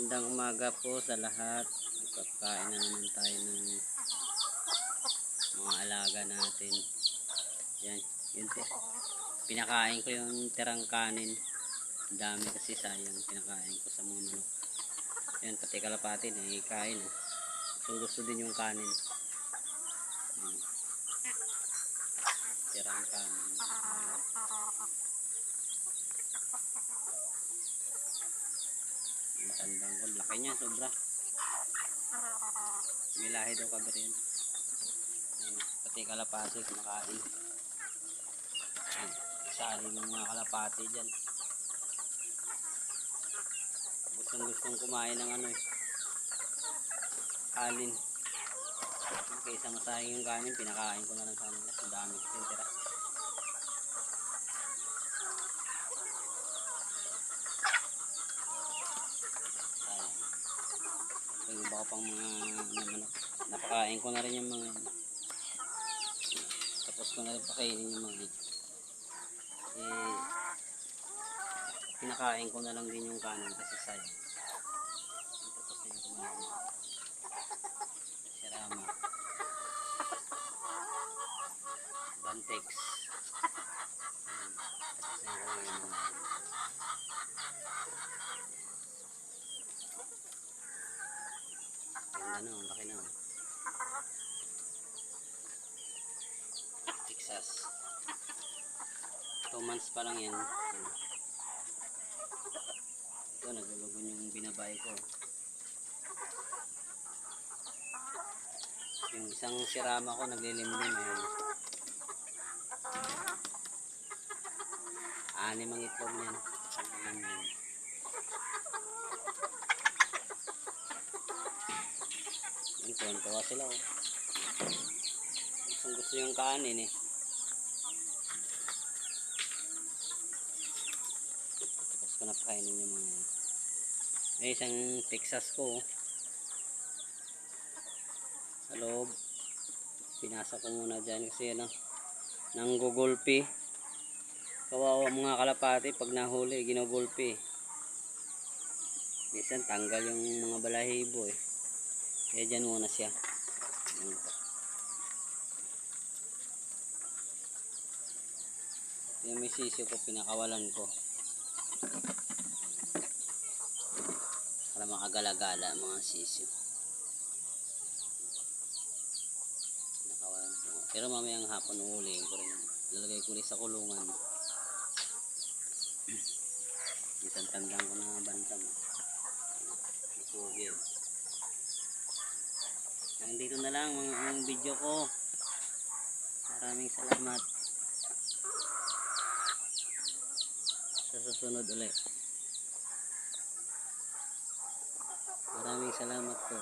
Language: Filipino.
Magandang umaga po sa lahat. Nagpapakain na naman tayo ng mga alaga natin. Yan, yun po. Pinakain ko yung tirang kanin. Dami kasi sayang, pinakain ko sa mga manok. Yan, pati kalapati na ikain. Gusto din yung kanin. Yan. Tirang kanin. Yung tandang ko, laki niya, sobra. May lahi daw kabar yan. Pati kalapati kumakain. Sali ng mga kalapati dyan. Gustong kumain ng kanin. Kaysa masayang yung kanin, pinakain ko na lang sa kanila. Ang dami ko tintira. Sayang. Yung iba ko pang mga manok. Napakain ko na rin yung mga tapos ko na rin pakainin yung mga pinakain ko na lang din yung kanin kasi sayang. Tapos na yung kumain. Sirama. Bantex. Tapos na yung kumain. Ganda na, laki na. Texas. 2 months pa lang yan. Ito, naglulugon yung binabay ko. Yung isang sirama ko naglilimlim. Anim ang itlog niyan. Tuwan-tuwa sila. Gusto yung kanin eh. Tapos ko na pakainin yung mga yan. May isang Texas ko sa loob. Pinasa ko muna dyan kasi nanggugulpi. Kawawa mga kalapati pag nahuli ginugulpi. Minsan tanggal yung mga balahibo eh. Kaya dyan muna siya. Yung may sisyo ko pinakawalan ko para makagala-gala mga sisyo. Pinakawalan ko. Pero mamayang hapon uhulihin ko rin. Lalagay ko rin sa kulungan. Minsan tandang ko na bantam. Pugi. Nandito na lang ang video ko. Maraming salamat. Sa susunod ulit. Maraming salamat po.